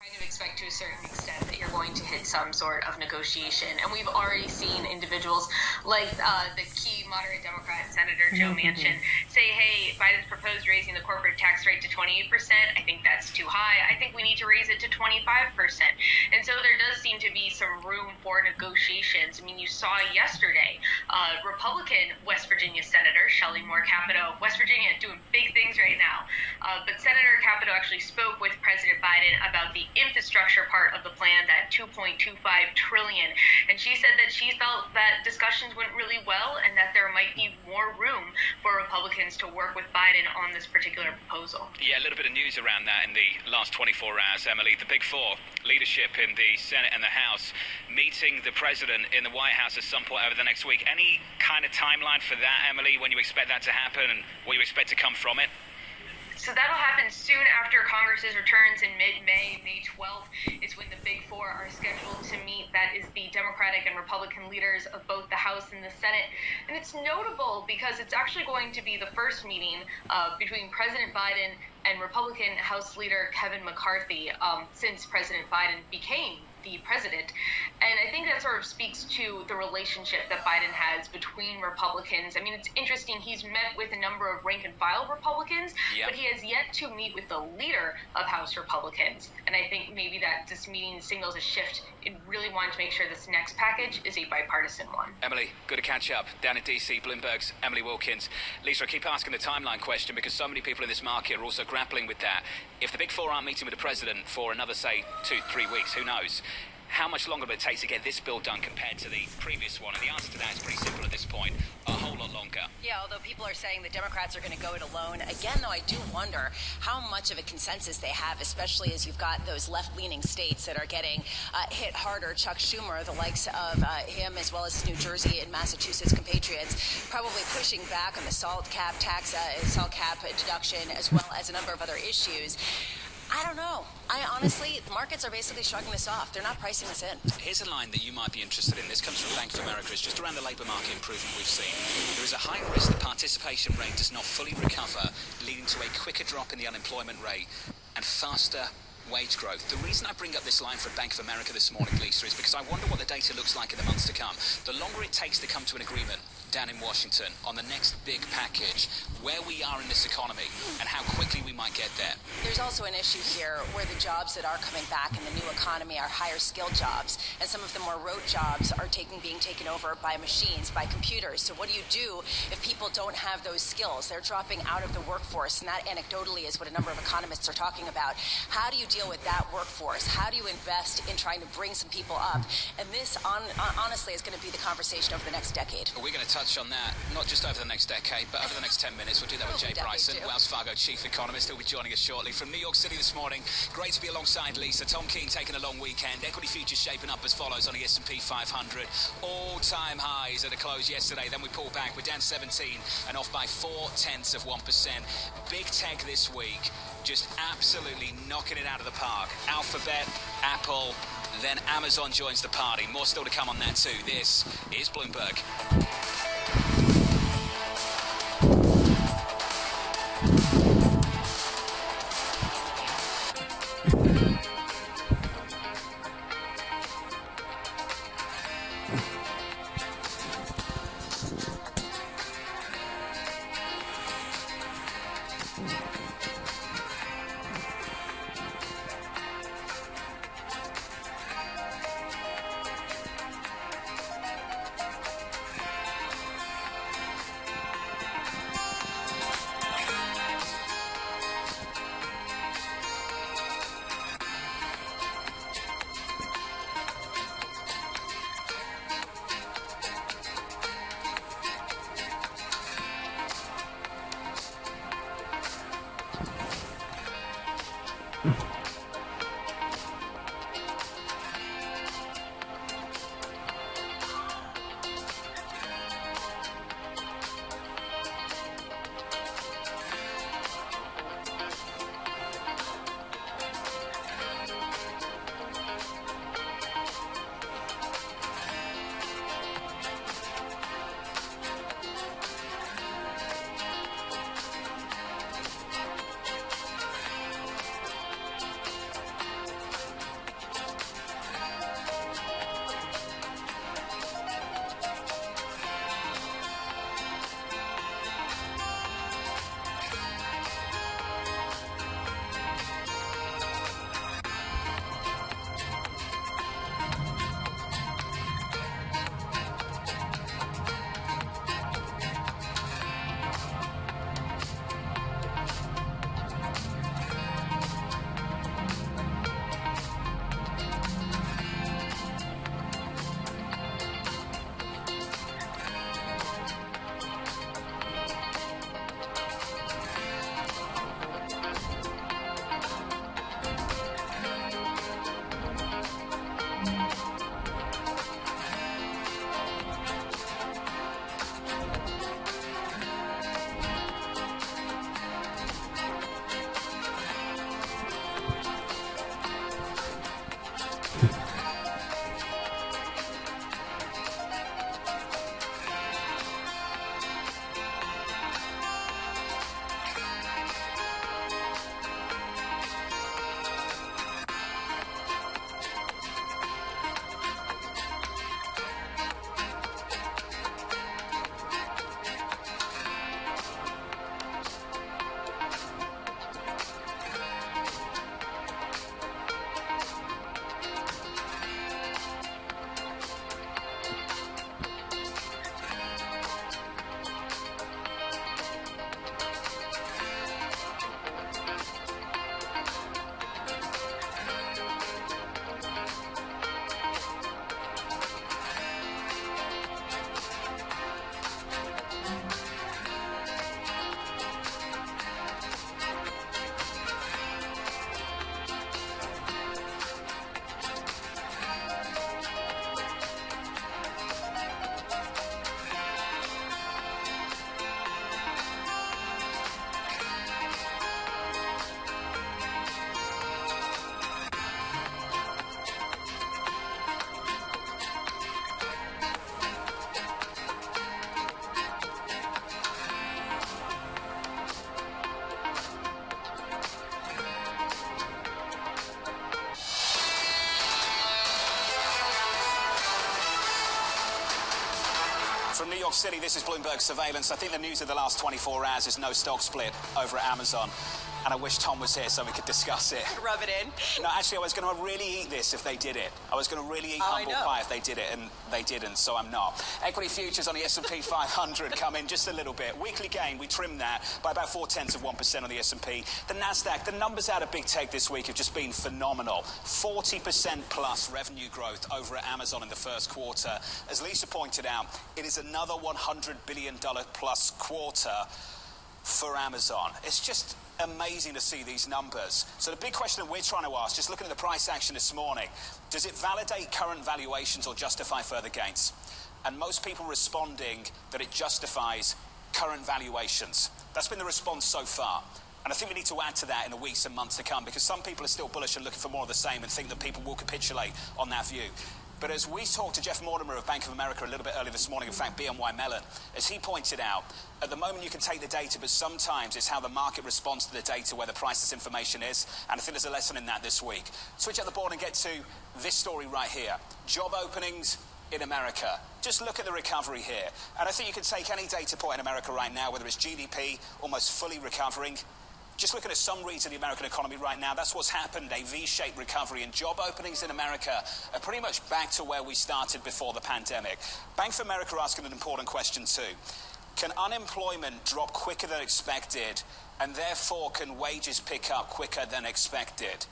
kind of expect to a certain extent that you're going to hit some sort of negotiation. And we've already seen individuals like the key moderate Democrat Senator Joe Manchin say, hey, Biden's proposed raising the corporate tax rate to 28%. I think that's too high. I think we need to raise it to 25%. And so there does seem to be some room for negotiations. I mean, you saw yesterday, Republican West Virginia Senator Shelley Moore Capito, West Virginia doing big things right now. But Senator Capito actually spoke with President Biden about the infrastructure part of the plan, that $2.25 trillion. And she said that she felt that discussions went really well and that there might be more room for Republicans to work with Biden on this particular proposal. Yeah, a little bit of news around that in the last 24 hours, Emily. The Big Four leadership in the Senate and the House meeting the president in the White House at some point over the next week. Any kind of timeline for that, Emily, when you expect that to happen and what you expect to come from it? So that'll happen soon after Congress's returns in mid-May. May 12th is when the Big Four are scheduled to meet. That is the Democratic and Republican leaders of both the House and the Senate. And it's notable because it's actually going to be the first meeting between President Biden and Republican House Leader Kevin McCarthy since President Biden became the president. And I think that sort of speaks to the relationship that Biden has between Republicans. I mean, it's interesting. He's met with a number of rank and file Republicans, but he has yet to meet with the leader of House Republicans. And I think maybe that this meeting signals a shift in really wanting to make sure this next package is a bipartisan one. Emily, good to catch up. Down in DC, Bloomberg's Emily Wilkins. Lisa, I keep asking the timeline question because so many people in this market are also grappling with that. If the Big Four aren't meeting with the president for another, say, 2-3 weeks, who knows? How much longer will it take to get this bill done compared to the previous one? And the answer to that is pretty simple at this point. A whole lot longer. Yeah, although people are saying the Democrats are going to go it alone. Again, though, I do wonder how much of a consensus they have, especially as you've got those left-leaning states that are getting hit harder. Chuck Schumer, the likes of him, as well as New Jersey and Massachusetts compatriots, probably pushing back on the salt cap deduction, as well as a number of other issues. I don't know. Honestly, the markets are basically shrugging this off. They're not pricing this in. Here's a line that you might be interested in. This comes from Bank of America. It's just around the labour market improvement we've seen. There is a high risk the participation rate does not fully recover, leading to a quicker drop in the unemployment rate and faster wage growth. The reason I bring up this line from Bank of America this morning, Lisa, is because I wonder what the data looks like in the months to come. The longer it takes to come to an agreement down in Washington on the next big package, where we are in this economy and how quickly we might get there. There's also an issue here where the jobs that are coming back in the new economy are higher skilled jobs, and some of the more rote jobs are being taken over by machines, by computers. So what do you do if people don't have those skills? They're dropping out of the workforce, and that anecdotally is what a number of economists are talking about. How do you deal with that workforce? How do you invest in trying to bring some people up? And this, honestly, is going to be the conversation over the next decade. We're going to touch on that, not just over the next decade, but over the next 10 minutes. We'll do that with Jay Bryson, Wells Fargo chief economist. He'll be joining us shortly from New York City this morning. Great to be alongside Lisa. Tom Keene taking a long weekend. Equity futures shaping up as follows on the S&P 500. All-time highs at the close yesterday. Then we pull back. We're down 17 and off by 0.4%. Big tech this week, just absolutely knocking it out of the park. Alphabet, Apple, then Amazon joins the party. More still to come on that too. This is Bloomberg. From New York City, this is Bloomberg Surveillance. I think the news of the last 24 hours is no stock split over at Amazon. And I wish Tom was here so we could discuss it. Rub it in. No, actually, I was going to really eat this if they did it. I was going to really eat humble pie if they did it, and they didn't, so I'm not. Equity futures on the S&P 500 come in just a little bit. Weekly gain, we trimmed that by about 0.4% on the S&P. The Nasdaq, the numbers out of big tech this week have just been phenomenal. 40% plus revenue growth over at Amazon in the first quarter. As Lisa pointed out, it is another $100 billion plus quarter for Amazon. It's just amazing to see these numbers. So the big question that we're trying to ask, just looking at the price action this morning, does it validate current valuations or justify further gains? And most people responding that it justifies current valuations. That's been the response so far. And I think we need to add to that in the weeks and months to come, because some people are still bullish and looking for more of the same and think that people will capitulate on that view. But as we talked to Jeff Mortimer of Bank of America a little bit earlier this morning, in fact, BNY Mellon, as he pointed out, at the moment you can take the data, but sometimes it's how the market responds to the data where the priceless information is. And I think there's a lesson in that this week. Switch up the board and get to this story right here. Job openings in America. Just look at the recovery here. And I think you can take any data point in America right now, whether it's GDP, almost fully recovering. Just looking at some reads of the American economy right now, that's what's happened, a V-shaped recovery. And job openings in America are pretty much back to where we started before the pandemic. Bank of America are asking an important question too. Can unemployment drop quicker than expected, and therefore can wages pick up quicker than expected?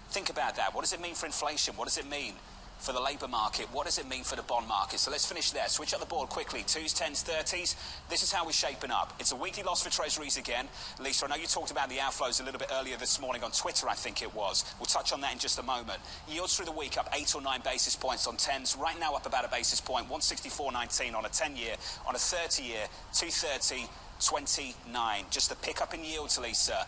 Think about that. What does it mean for inflation? What does it mean for the labour market? What does it mean for the bond market? So let's finish there. Switch up the board quickly. 2s, 10s, 30s. This is how we're shaping up. It's a weekly loss for Treasuries again. Lisa, I know you talked about the outflows a little bit earlier this morning on Twitter, I think it was. We'll touch on that in just a moment. Yields through the week up 8 or 9 basis points on 10s. Right now up about a basis point, 164.19 on a 10-year. On a 30-year, 230.29. Just a pickup in yields, Lisa.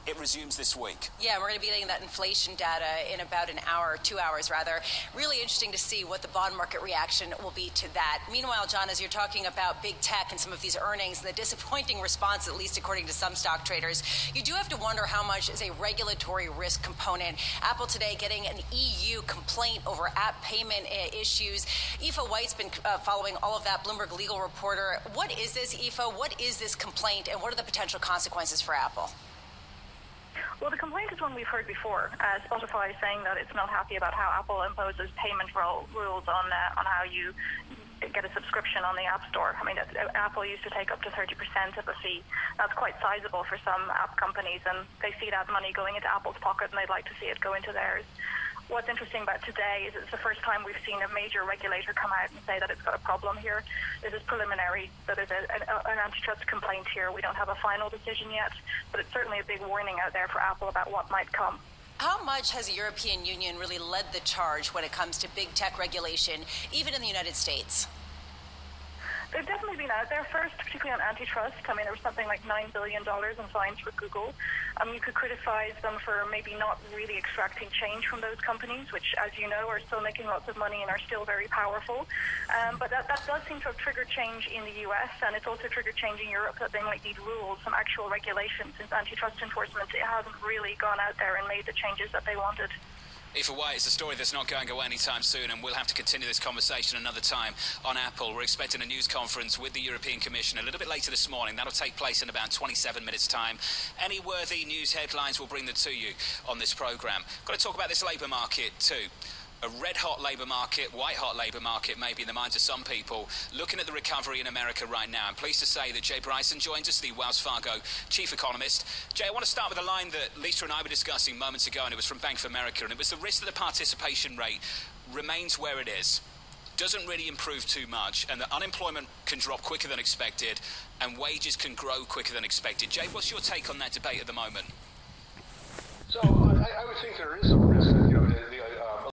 It resumes this week. Yeah, we're going to be getting that inflation data in about an hour, 2 hours rather. Really interesting to see what the bond market reaction will be to that. Meanwhile, John, as you're talking about big tech and some of these earnings and the disappointing response, at least according to some stock traders, you do have to wonder how much is a regulatory risk component. Apple today getting an EU complaint over app payment issues. Aoife White's been following all of that, Bloomberg legal reporter. What is this, Aoife? What is this complaint, and what are the potential consequences for Apple? Well, the complaint is one we've heard before. Spotify is saying that it's not happy about how Apple imposes payment rules on how you get a subscription on the App Store. I mean, Apple used to take up to 30% of a fee. That's quite sizable for some app companies, and they see that money going into Apple's pocket, and they'd like to see it go into theirs. What's interesting about today is it's the first time we've seen a major regulator come out and say that it's got a problem here. This is preliminary, so there's an antitrust complaint here. We don't have a final decision yet, but it's certainly a big warning out there for Apple about what might come. How much has the European Union really led the charge when it comes to big tech regulation, even in the United States? They've definitely been out there first, particularly on antitrust. I mean, there was something like $9 billion in fines for Google. You could criticize them for maybe not really extracting change from those companies, which, as you know, are still making lots of money and are still very powerful. But that does seem to have triggered change in the US, and it's also triggered change in Europe, that they might need rules, some actual regulations, since antitrust enforcement hasn't really gone out there and made the changes that they wanted. Aoife White, it's a story that's not going away anytime soon, and we'll have to continue this conversation another time on Apple. We're expecting a news conference with the European Commission a little bit later this morning. That'll take place in about 27 minutes' time. Any worthy news headlines, we'll bring them to you on this programme. Got to talk about this labour market too. A red-hot labour market, white-hot labour market, maybe in the minds of some people. Looking at the recovery in America right now, I'm pleased to say that Jay Bryson joins us, the Wells Fargo chief economist. Jay, I want to start with a line that Lisa and I were discussing moments ago, and it was from Bank of America, and it was the risk that the participation rate remains where it is, doesn't really improve too much, and that unemployment can drop quicker than expected, and wages can grow quicker than expected. Jay, what's your take on that debate at the moment? So I would think there is a